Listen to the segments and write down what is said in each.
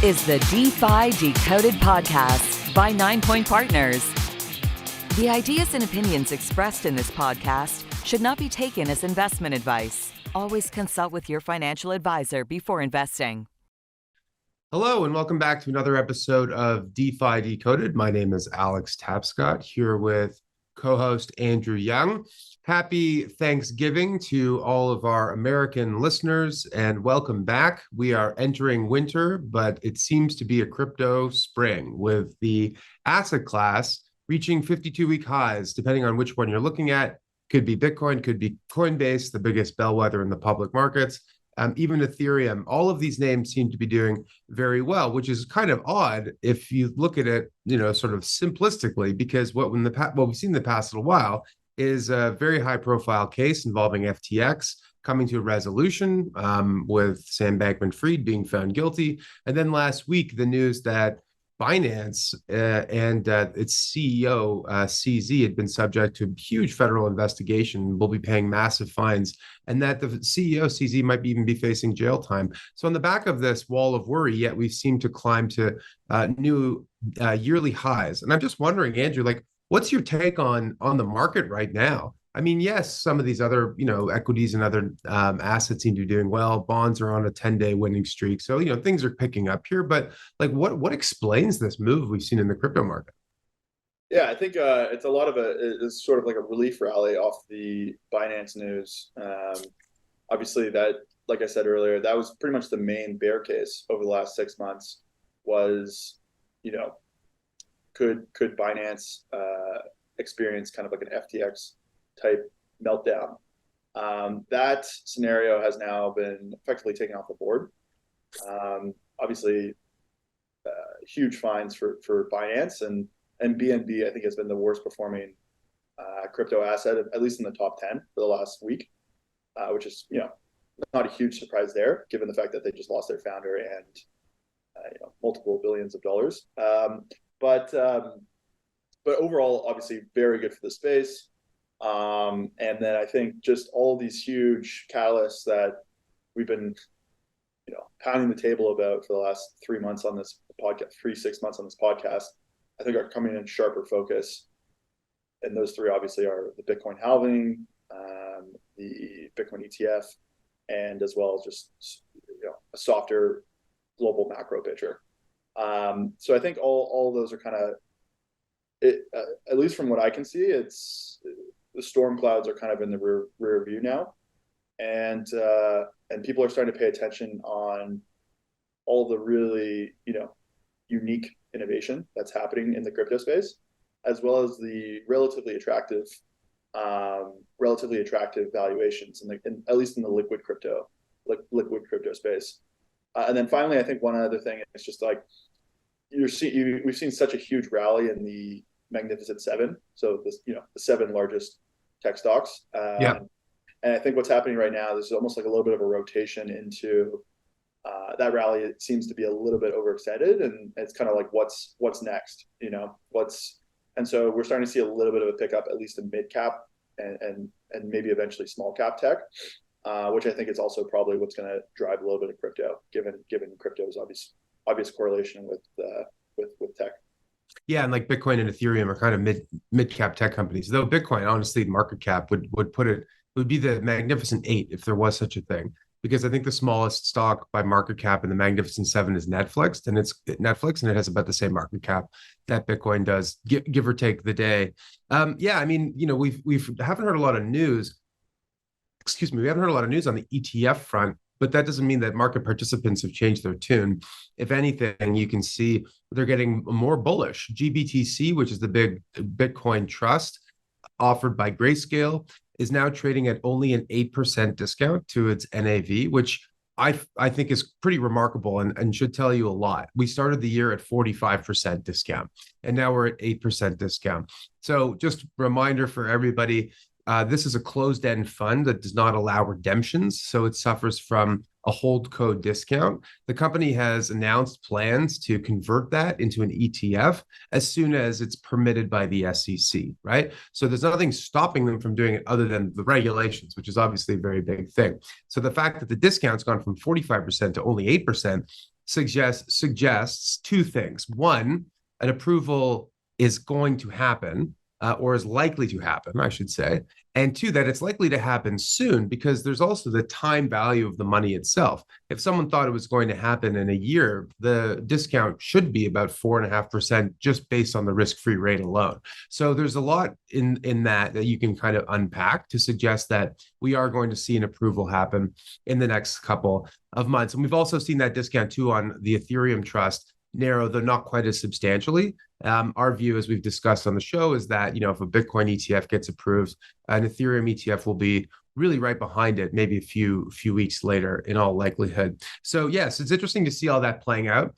is the DeFi Decoded podcast by 9 Point Partners. The ideas and opinions expressed in this podcast should not be taken as investment advice. Always consult with your financial advisor before investing. Hello, and welcome back to another episode of DeFi Decoded. My name is Alex Tapscott, here with co-host Andrew Young. Happy Thanksgiving to all of our American listeners, and welcome back. We are entering winter, but it seems to be a crypto spring, with the asset class reaching 52-week highs, depending on which one you're looking at. Could be Bitcoin, could be Coinbase, the biggest bellwether in the public markets. Even Ethereum, all of these names seem to be doing very well, which is kind of odd if you look at it, sort of simplistically, because what we've seen in the past little while is a very high-profile case involving FTX coming to a resolution, with Sam Bankman-Fried being found guilty, and then last week the news that Binance and its CEO, CZ, had been subject to a huge federal investigation, will be paying massive fines, and that the CEO, CZ, might even be facing jail time. So on the back of this wall of worry, yet we seem to climb to new yearly highs. And I'm just wondering, Andrew, what's your take on the market right now? I mean, yes, some of these other, equities and other assets seem to be doing well. Bonds are on a 10-day winning streak. So, things are picking up here. But what explains this move we've seen in the crypto market? Yeah, I think it's a lot of it's sort of like a relief rally off the Binance news. Obviously, that, like I said earlier, that was pretty much the main bear case over the last 6 months was, could Binance experience kind of like an FTX type meltdown. That scenario has now been effectively taken off the board. Obviously, huge fines for Binance and BNB, I think, has been the worst performing crypto asset, at least in the top 10 for the last week, which is not a huge surprise there, given the fact that they just lost their founder and multiple billions of dollars. But overall, obviously, very good for the space. And then I think just all these huge catalysts that we've been, pounding the table about for the last 3 months on this podcast, 6 months on this podcast, I think are coming in sharper focus. And those three obviously are the Bitcoin halving, the Bitcoin ETF, and as well as just, a softer global macro picture. So I think all of those are kind of, at least from what I can see, the storm clouds are kind of in the rear view now, and people are starting to pay attention on all the really unique innovation that's happening in the crypto space, as well as the relatively attractive valuations, at least in the liquid crypto space. And then finally, I think one other thing is just we've seen such a huge rally in the Magnificent Seven, so the 7 largest tech stocks. And I think what's happening right now, there's almost like a little bit of a rotation into that rally. It seems to be a little bit overexcited, and it's kind of like what's next, and so we're starting to see a little bit of a pickup, at least in mid cap and maybe eventually small cap tech, which I think is also probably what's going to drive a little bit of crypto, given crypto's obvious correlation with tech. Yeah, and like Bitcoin and Ethereum are kind of mid cap tech companies. Though Bitcoin, honestly, market cap would put it would be the Magnificent Eight if there was such a thing. Because I think the smallest stock by market cap in the Magnificent Seven is Netflix, and it has about the same market cap that Bitcoin does, give or take the day. Yeah, I mean, we haven't heard a lot of news. Excuse me, we haven't heard a lot of news on the ETF front. But that doesn't mean that market participants have changed their tune. If anything, you can see they're getting more bullish. GBTC, which is the big Bitcoin trust offered by Grayscale, is now trading at only an 8% discount to its NAV, which I think is pretty remarkable and should tell you a lot. We started the year at 45% discount, and now we're at 8% discount. So just a reminder for everybody, this is a closed-end fund that does not allow redemptions, so it suffers from a holdco discount. The company has announced plans to convert that into an ETF as soon as it's permitted by the SEC, right? So there's nothing stopping them from doing it other than the regulations, which is obviously a very big thing. So the fact that the discount's gone from 45% to only 8%, suggests two things. One, an approval is going to happen, or is likely to happen, I should say. And two, that it's likely to happen soon because there's also the time value of the money itself. If someone thought it was going to happen in a year, the discount should be about 4.5% just based on the risk-free rate alone. So there's a lot in that you can kind of unpack to suggest that we are going to see an approval happen in the next couple of months. And we've also seen that discount too on the Ethereum trust narrow, though not quite as substantially. Our view, as we've discussed on the show, is that, if a Bitcoin ETF gets approved, an Ethereum ETF will be really right behind it, maybe a few weeks later, in all likelihood. So yes, it's interesting to see all that playing out.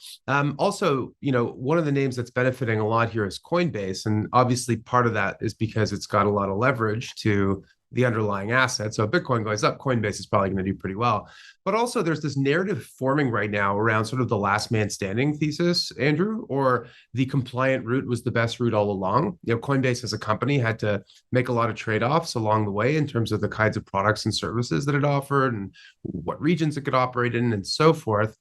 Also, one of the names that's benefiting a lot here is Coinbase, and obviously part of that is because it's got a lot of leverage to the underlying asset. So if Bitcoin goes up, Coinbase is probably going to do pretty well. But also there's this narrative forming right now around sort of the last man standing thesis, Andrew, or the compliant route was the best route all along. Coinbase as a company had to make a lot of trade-offs along the way in terms of the kinds of products and services that it offered and what regions it could operate in and so forth.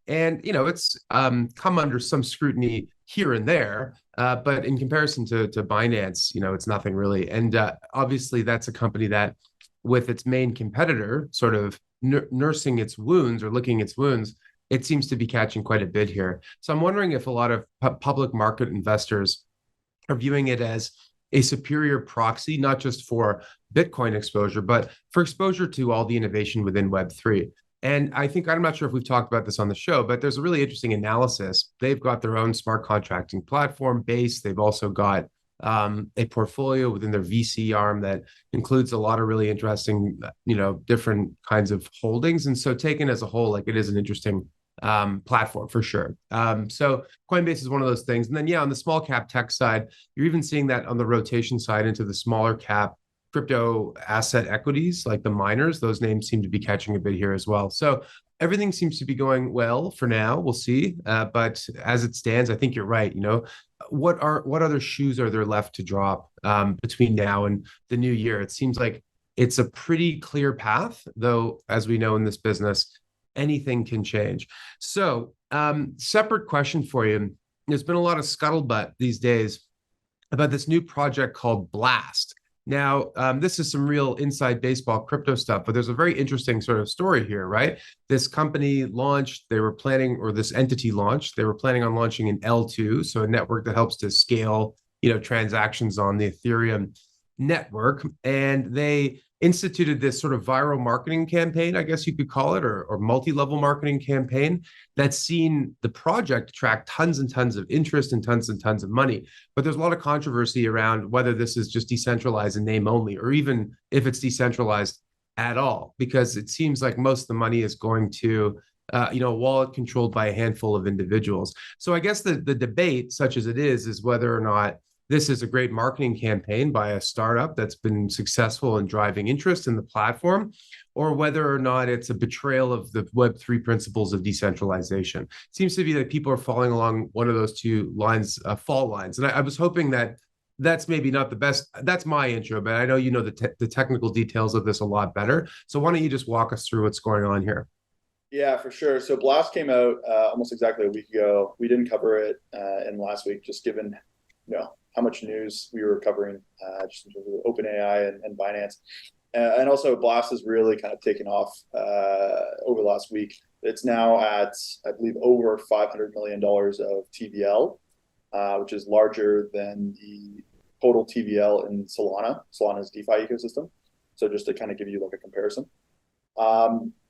And, it's come under some scrutiny here and there. But in comparison to Binance, it's nothing really. And obviously, that's a company that, with its main competitor sort of nursing its wounds or licking its wounds, it seems to be catching quite a bit here. So I'm wondering if a lot of public market investors are viewing it as a superior proxy, not just for Bitcoin exposure, but for exposure to all the innovation within Web3. And I think, I'm not sure if we've talked about this on the show, but there's a really interesting analysis. They've got their own smart contracting platform base. They've also got a portfolio within their VC arm that includes a lot of really interesting, different kinds of holdings. And so taken as a whole, like, it is an interesting platform for sure. So Coinbase is one of those things. And then, on the small cap tech side, you're even seeing that on the rotation side into the smaller cap crypto asset equities, like the miners. Those names seem to be catching a bit here as well. So everything seems to be going well for now. We'll see. But as it stands, I think you're right. What other shoes are there left to drop between now and the new year? It seems like it's a pretty clear path, though, as we know in this business, anything can change. So separate question for you. There's been a lot of scuttlebutt these days about this new project called Blast. Now, this is some real inside baseball crypto stuff, but there's a very interesting sort of story here, right? This company launched, this entity launched, they were planning on launching an L2, so a network that helps to scale, transactions on the Ethereum network. And they instituted this sort of viral marketing campaign, I guess you could call it, or multi-level marketing campaign that's seen the project attract tons and tons of interest and tons of money. But there's a lot of controversy around whether this is just decentralized in name only, or even if it's decentralized at all, because it seems like most of the money is going to a wallet controlled by a handful of individuals. So I guess the debate, such as it is whether or not this is a great marketing campaign by a startup that's been successful in driving interest in the platform, or whether or not it's a betrayal of the Web3 principles of decentralization. It seems to be that people are falling along one of those two lines, fault lines. And I was hoping that that's maybe not the best. That's my intro, but I know you know the technical details of this a lot better. So why don't you just walk us through what's going on here? Yeah, for sure. So Blast came out almost exactly a week ago. We didn't cover it in last week, just given how much news we were covering just in terms of OpenAI and Binance. And also Blast has really kind of taken off over the last week. It's now at, I believe, over $500 million of TVL, which is larger than the total TVL in Solana's DeFi ecosystem. So just to kind of give you like a comparison.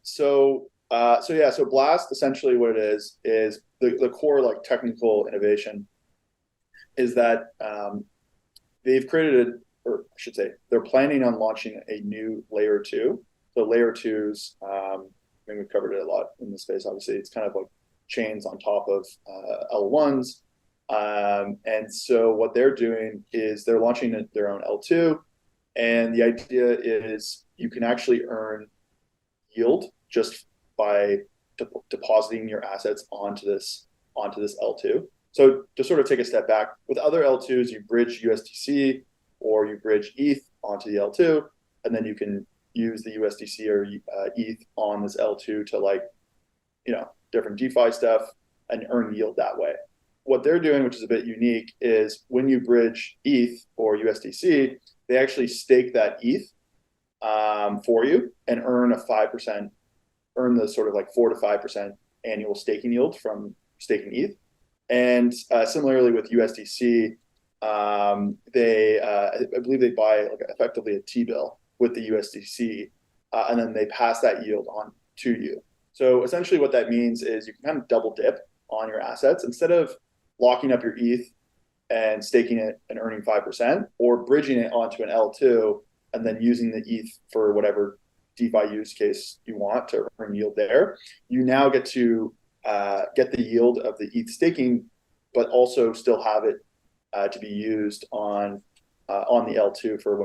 So Blast, essentially what it is the core like technical innovation is that they've created, or I should say, they're planning on launching a new layer 2. So layer 2s, I mean, we've covered it a lot in the space, obviously. It's kind of like chains on top of L1s. And so what they're doing is they're launching their own L2. And the idea is you can actually earn yield just by depositing your assets onto this L2. So to sort of take a step back, with other L2s, you bridge USDC or you bridge ETH onto the L2, and then you can use the USDC or ETH on this L2 to like different DeFi stuff and earn yield that way. What they're doing, which is a bit unique, is when you bridge ETH or USDC, they actually stake that ETH for you and earn the sort of like 4 to 5% annual staking yield from staking ETH. And similarly with USDC, I believe they buy like effectively a T-bill with the USDC, and then they pass that yield on to you. So essentially what that means is you can kind of double dip on your assets instead of locking up your ETH and staking it and earning 5%, or bridging it onto an L2 and then using the ETH for whatever DeFi use case you want to earn yield there. You now get to get the yield of the ETH staking, but also still have it to be used on the L2 for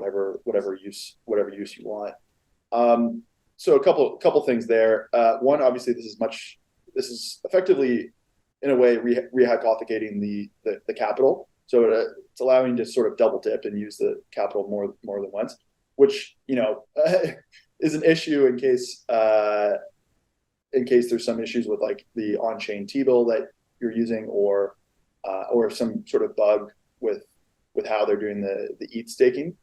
whatever use you want. So a couple things there. One, obviously, this is effectively in a way rehypothecating the capital. So it's allowing you to sort of double dip and use the capital more than once, which is an issue in case there's some issues with like the on-chain T-bill that you're using, or some sort of bug with how they're doing the ETH staking,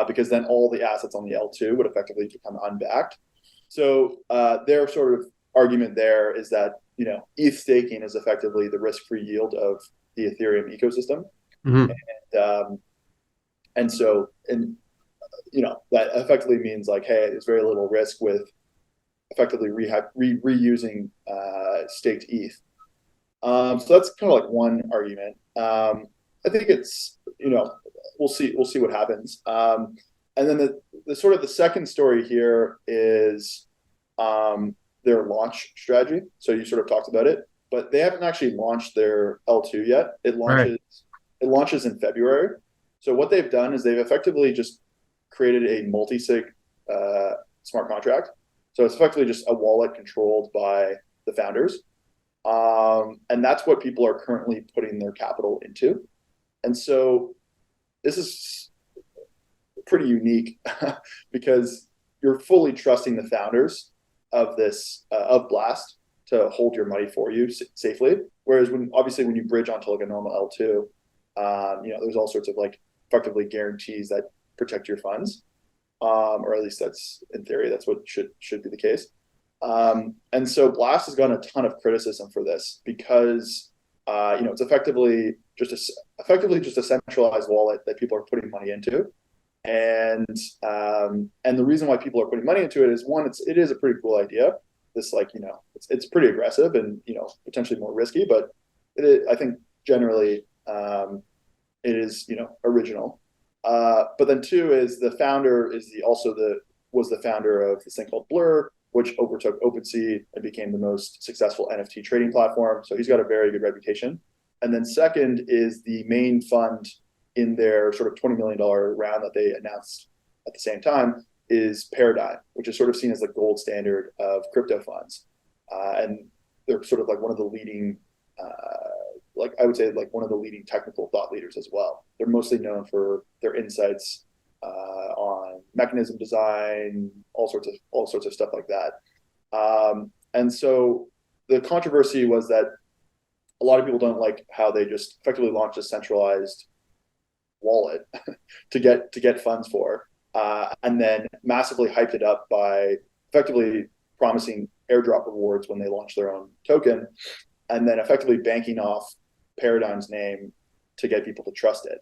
because then all the assets on the L2 would effectively become unbacked. So their sort of argument there is that ETH staking is effectively the risk-free yield of the Ethereum ecosystem, Mm-hmm. and so that effectively means like, hey, there's very little risk with effectively reusing staked ETH. So that's kind of like one argument. I think it's we'll see what happens. And then the sort of the second story here is their launch strategy. So you sort of talked about it, but they haven't actually launched their L2 yet. It launches in February. So what they've done is they've effectively just created a multi-sig smart contract. So it's effectively just a wallet controlled by the founders. And that's what people are currently putting their capital into. And so this is pretty unique because you're fully trusting the founders of of Blast to hold your money for you safely. Whereas when you bridge onto like a normal L2, there's all sorts of like effectively guarantees that protect your funds, or at least that's in theory, that's what should be the case. And so Blast has gotten a ton of criticism for this because it's effectively just a centralized wallet that people are putting money into, and the reason why people are putting money into it is, one, it is a pretty cool idea. This it's pretty aggressive and potentially more risky, but I think generally it is original. But then two is the founder was the founder of this thing called Blur, which overtook OpenSea and became the most successful NFT trading platform. So he's got a very good reputation. And then second is the main fund in their sort of $20 million round that they announced at the same time is Paradigm, which is sort of seen as the gold standard of crypto funds. And they're sort of like one of the leading, I would say like one of the leading technical thought leaders as well. They're mostly known for their insights on mechanism design, all sorts of stuff like that. And so the controversy was that a lot of people don't like how they just effectively launched a centralized wallet to get funds for, and then massively hyped it up by effectively promising airdrop rewards when they launch their own token, and then effectively banking off Paradigm's name to get people to trust it.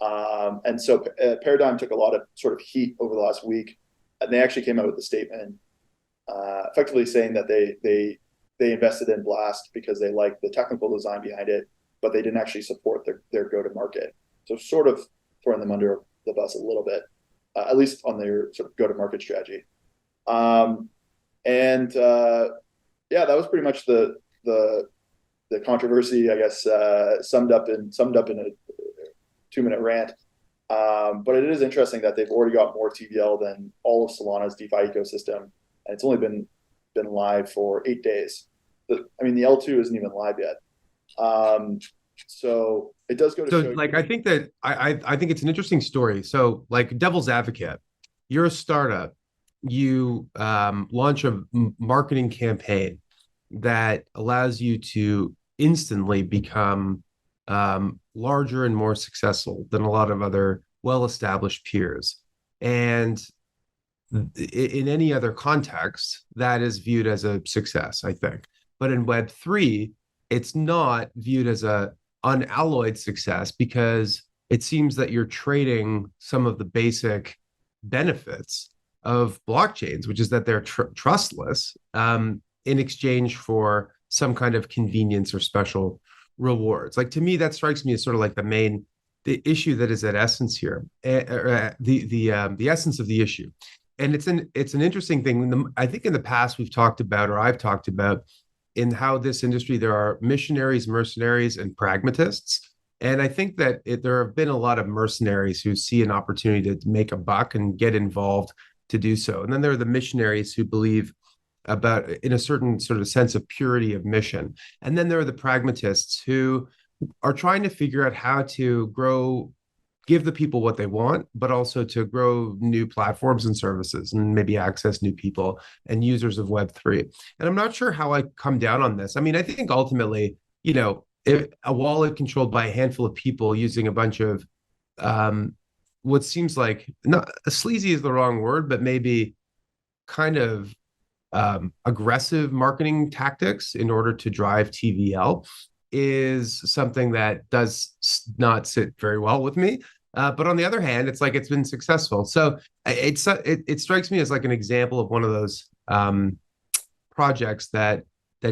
And so Paradigm took a lot of sort of heat over the last week, and they actually came out with a statement effectively saying that they invested in Blast because they liked the technical design behind it, but they didn't actually support their go-to-market. So sort of throwing them under the bus a little bit, at least on their sort of go-to-market strategy. That was pretty much the controversy, I guess, summed up in a 2-minute rant. But it is interesting that they've already got more TVL than all of Solana's DeFi ecosystem, and it's only been live for 8 days. The L2 isn't even live yet. So it does go to show. Like, I think that I think it's an interesting story. So, like, devil's advocate, you're a startup, you launch a marketing campaign, that allows you to instantly become larger and more successful than a lot of other well-established peers. And in any other context, that is viewed as a success, I think. But in Web3, it's not viewed as a unalloyed success because it seems that you're trading some of the basic benefits of blockchains, which is that they're trustless, in exchange for some kind of convenience or special rewards. Like, to me, that strikes me as sort of like the issue that is at essence here, the essence of the issue. And it's an interesting thing. I think in the past we've talked about, or I've talked about, in how this industry there are missionaries, mercenaries, and pragmatists. And I think that there have been a lot of mercenaries who see an opportunity to make a buck and get involved to do so. And then there are the missionaries who believe about, in a certain sort of sense of purity of mission. And then there are the pragmatists who are trying to figure out how to give the people what they want, but also to grow new platforms and services and maybe access new people and users of Web3. And I'm not sure how I come down on this. I mean, I think ultimately, if a wallet controlled by a handful of people using a bunch of what seems like, not sleazy is the wrong word, but maybe kind of aggressive marketing tactics in order to drive TVL is something that does not sit very well with me. But on the other hand, it's like it's been successful. So it strikes me as like an example of one of those projects that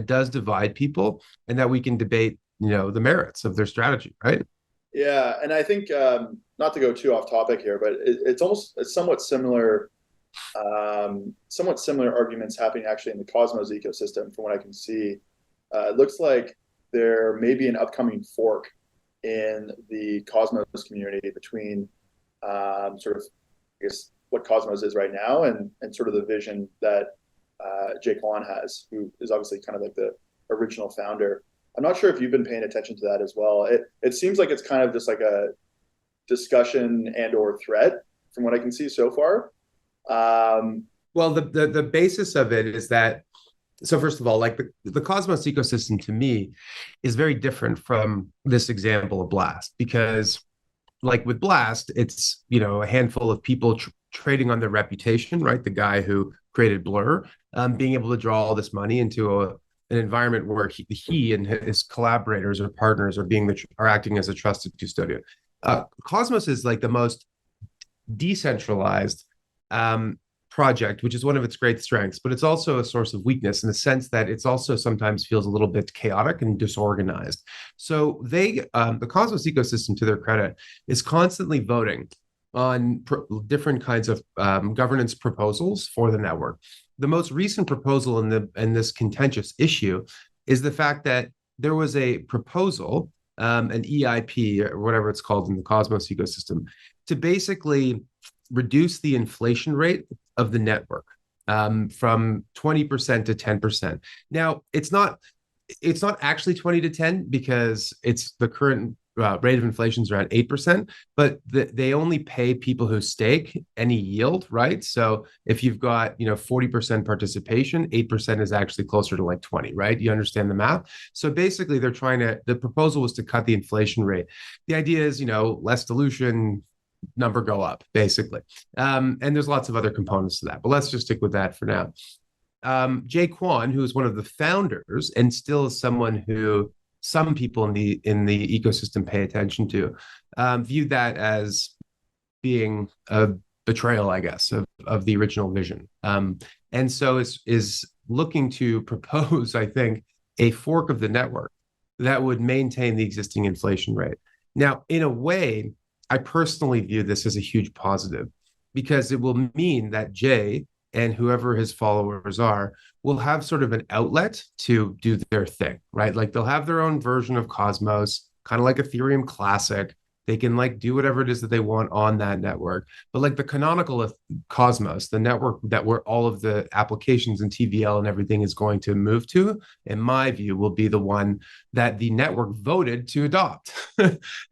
does divide people, and that we can debate, the merits of their strategy, right? Yeah, and I think not to go too off topic here, but it's somewhat similar arguments happening actually in the Cosmos ecosystem. From what I can see, it looks like there may be an upcoming fork in the Cosmos community between sort of, I guess, what Cosmos is right now and sort of the vision that Jay Kwan has, who is obviously kind of like the original founder. I'm not sure if you've been paying attention to that as well. It seems like it's kind of just like a discussion and or threat from what I can see so far. Well, the basis of it is that, so first of all, like the Cosmos ecosystem to me is very different from this example of Blast, because like with Blast, it's, a handful of people trading on their reputation, right? The guy who created Blur, being able to draw all this money into an environment where he and his collaborators or partners are acting as a trusted custodian. Cosmos is like the most decentralized project, which is one of its great strengths, but it's also a source of weakness in the sense that it's also sometimes feels a little bit chaotic and disorganized. So the Cosmos ecosystem, to their credit, is constantly voting on different kinds of governance proposals for the network. The most recent proposal in this contentious issue is the fact that there was a proposal, an EIP or whatever it's called in the Cosmos ecosystem, to basically reduce the inflation rate of the network from 20% to 10%. Now, it's not actually 20 to 10 because it's the current rate of inflation is around 8%, but they only pay people who stake any yield, right? So if you've got 40% participation, 8% is actually closer to like 20, right? You understand the math? So basically, the proposal was to cut the inflation rate. The idea is, less dilution, number go up, basically. And there's lots of other components to that, but let's just stick with that for now. Jay Kwan, who is one of the founders and still is someone who some people in the ecosystem pay attention to, viewed that as being a betrayal, I guess, of the original vision. And so is looking to propose, I think, a fork of the network that would maintain the existing inflation rate. Now, in a way, I personally view this as a huge positive, because it will mean that Jay and whoever his followers are will have sort of an outlet to do their thing, right? Like they'll have their own version of Cosmos, kind of like Ethereum Classic. They can like do whatever it is that they want on that network. But like the canonical Cosmos, the network that where all of the applications and TVL and everything is going to move to, in my view, will be the one that the network voted to adopt.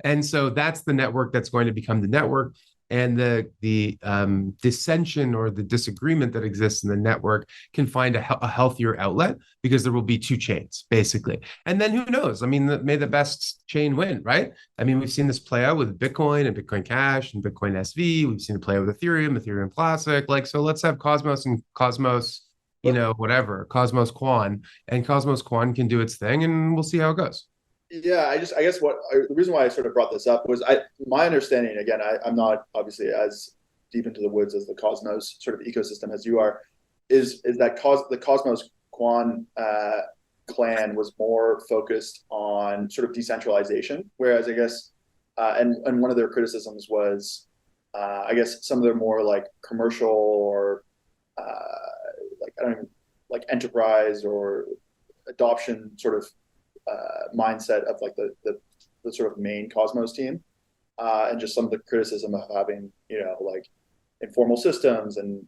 And so that's the network that's going to become the network. and the dissension or the disagreement that exists in the network can find a healthier outlet, because there will be two chains basically. And then who knows? I mean, may the best chain win, right? I mean, we've seen this play out with Bitcoin and Bitcoin Cash and Bitcoin SV. We've seen it play out with Ethereum, Ethereum Classic. Like, so let's have Cosmos and Cosmos, whatever, Cosmos Quan, and Cosmos Quan can do its thing, and we'll see how it goes. Yeah, I guess the reason why I sort of brought this up was my understanding, again, I'm not obviously as deep into the woods as the Cosmos sort of ecosystem as you are, is that the Cosmos Quan clan was more focused on sort of decentralization, whereas I guess and one of their criticisms was I guess some of their more like commercial or like I don't even like enterprise or adoption sort of mindset of like the sort of main Cosmos team, and just some of the criticism of having like informal systems and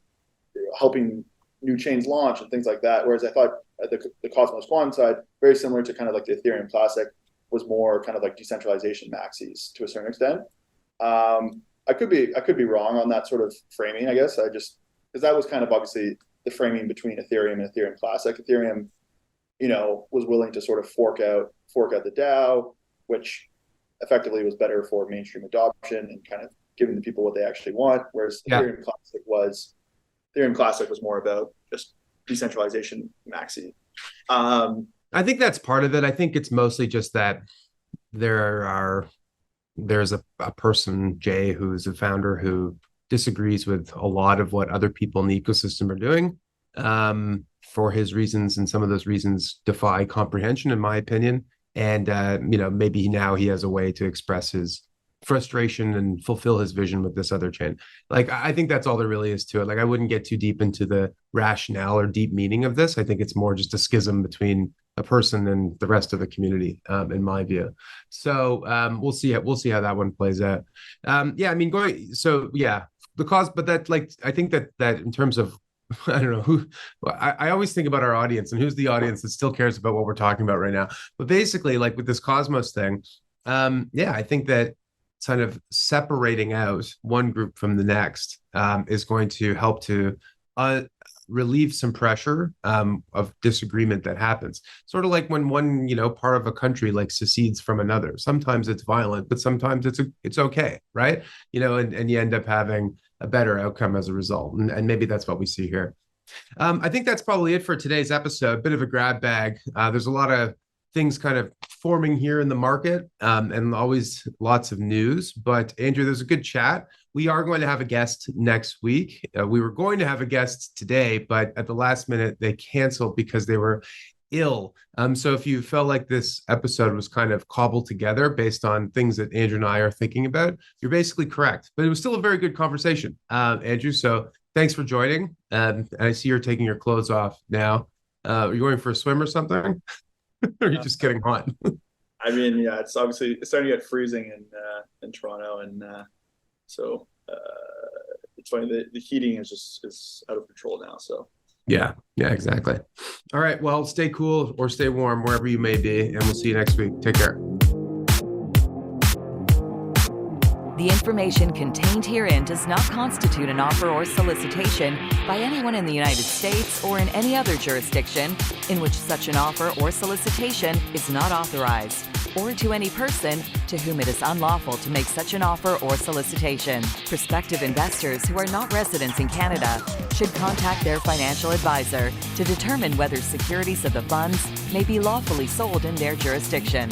helping new chains launch and things like that. Whereas I thought the Cosmos Quan side, very similar to kind of like the Ethereum Classic, was more kind of like decentralization maxis to a certain extent. I could be wrong on that sort of framing, I guess. Because that was kind of obviously the framing between Ethereum and Ethereum Classic. Ethereum, was willing to sort of fork out the DAO, which effectively was better for mainstream adoption and kind of giving the people what they actually want. Whereas Ethereum Classic was more about just decentralization maxi. I think that's part of it. I think it's mostly just that there's a person, Jay, who's a founder, who disagrees with a lot of what other people in the ecosystem are doing. For his reasons, and some of those reasons defy comprehension, in my opinion. And maybe now he has a way to express his frustration and fulfill his vision with this other chain. Like, I think that's all there really is to it. Like, I wouldn't get too deep into the rationale or deep meaning of this. I think it's more just a schism between a person and the rest of the community, in my view. So we'll see how that one plays out. But that, like, I think that in terms of, I don't know who, I always think about our audience and who's the audience that still cares about what we're talking about right now. But basically, like with this Cosmos thing, I think that kind of separating out one group from the next is going to help to relieve some pressure of disagreement that happens. Sort of like when one, part of a country like secedes from another. Sometimes it's violent, but sometimes it's okay, right? And you end up having a better outcome as a result. And maybe that's what we see here. I think that's probably it for today's episode. Bit of a grab bag. There's a lot of things kind of forming here in the market, and always lots of news. But Andrew, there's a good chat. We are going to have a guest next week. We were going to have a guest today, but at the last minute, they canceled because they were ill. So if you felt like this episode was kind of cobbled together based on things that Andrew and I are thinking about, you're basically correct. But it was still a very good conversation, Andrew. So thanks for joining. And I see you're taking your clothes off now. Are you going for a swim or something? Or are you just getting hot? I mean, yeah, it's obviously starting to get freezing in Toronto, and so it's funny, the heating is out of control now. So yeah, exactly. All right, well, stay cool or stay warm wherever you may be, and we'll see you next week. Take care. The information contained herein does not constitute an offer or solicitation by anyone in the United States or in any other jurisdiction in which such an offer or solicitation is not authorized, or to any person to whom it is unlawful to make such an offer or solicitation. Prospective investors who are not residents in Canada should contact their financial advisor to determine whether securities of the funds may be lawfully sold in their jurisdiction.